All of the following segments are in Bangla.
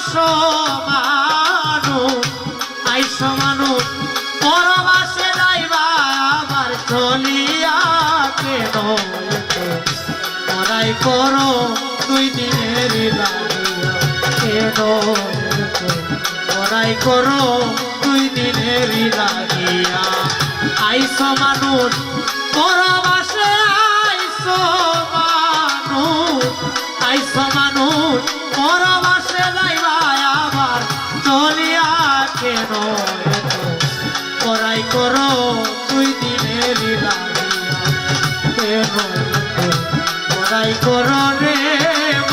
আইসো মানুষ আইসো মানুষ পরবাসে যাইবা আবার চলিয়া কেন মরাই করো 2 দিনের লাগিয়া কেন মরাই করো 2 দিনের লাগিয়া আইসো মানুষ পরবাসে আইসো মানুষ পরবাসে যাইবা আবার চলিয়া কেন মরাই করো 2 দিনের লাগিয়া কেন মরাই করো রে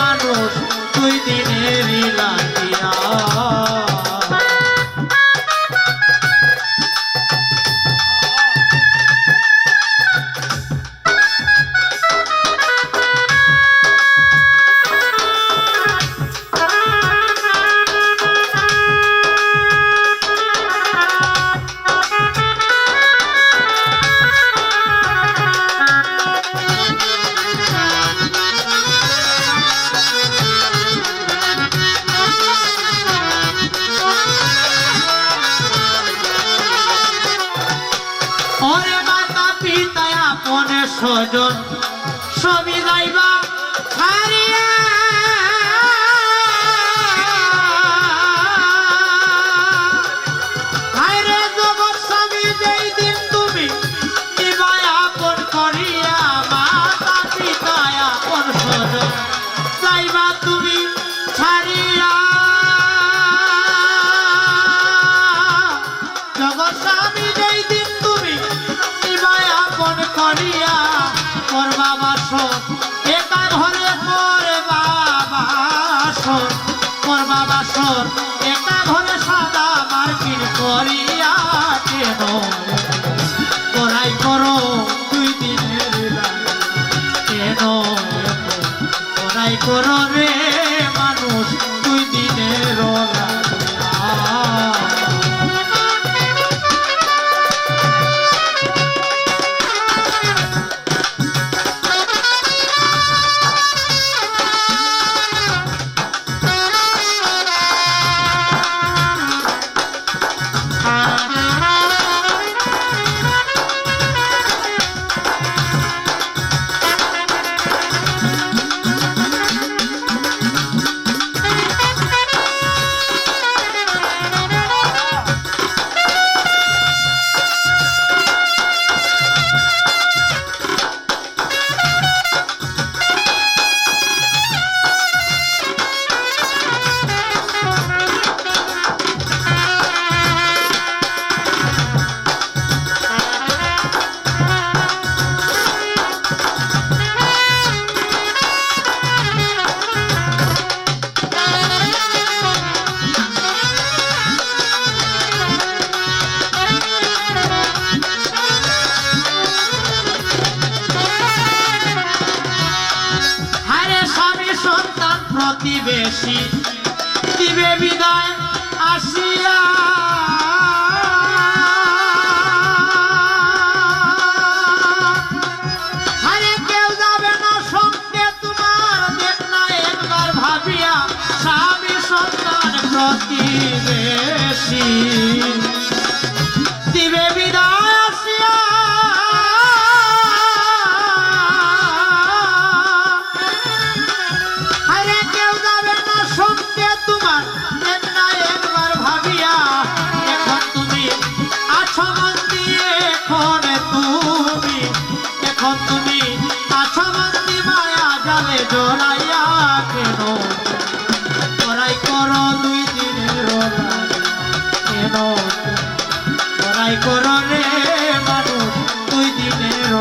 মানুষ 2 দিনের লাগিয়া ওরে মাতা পিতা আপনে স্বজন সবই যাইবা হারিয়া হায়রে জগৎ স্বামী যেই দিন তুমি নিবা আপন করিয়া মাতা পিতা আপন স্বজন যাইবা তুমি ছাড়িয়া জগৎ স্বামী যেই দিন করিয়া করবা বাসন একা ঘরে করবা বাসন একা ঘরে সাদা মার্কিন করিয়া কেন করাই করো 2 দিনের কেন করাই করো রে মানুষ 2 দিনের প্রতিবেশী দিবে বিদায় আসিয়া আরে কেউ যাবে না সঙ্গে তোমার দেখ না একবার ভাবিয়া স্বামী সন্তান প্রতিবেশী দিবে বিদায় আসিয়া তুমি আছো মন্দি মায়া জালে জড়াইয়া কেন করাই করো 2 দিনের কেন করাই করো রে মানুষ 2 দিনের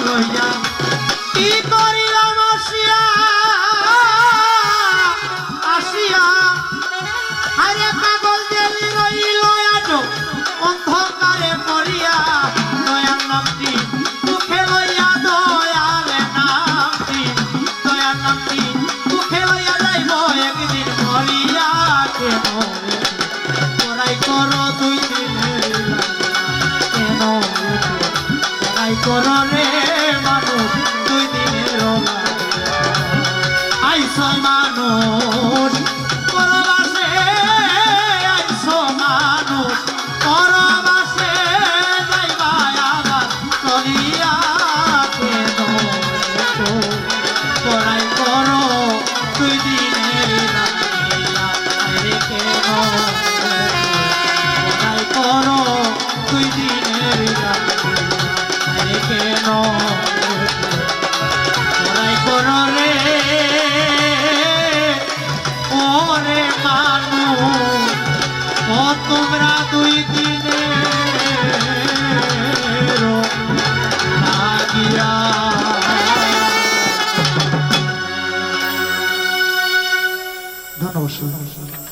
লইয়া কি করিলাম আসিয়া আসিয়া আরে পাগল জেলি রইল আজ অন্ধকারে পড়িয়া দয়ার নামটি মুখে লইয়া দয়ার নামটি দয়ার নামটি মুখে লইয়া যাইব একদিন মরিয়া কেন তোরাই করো দুই দিনের কেন তোরাই করো রে মানুষ দুই দিনের আইস মানুষ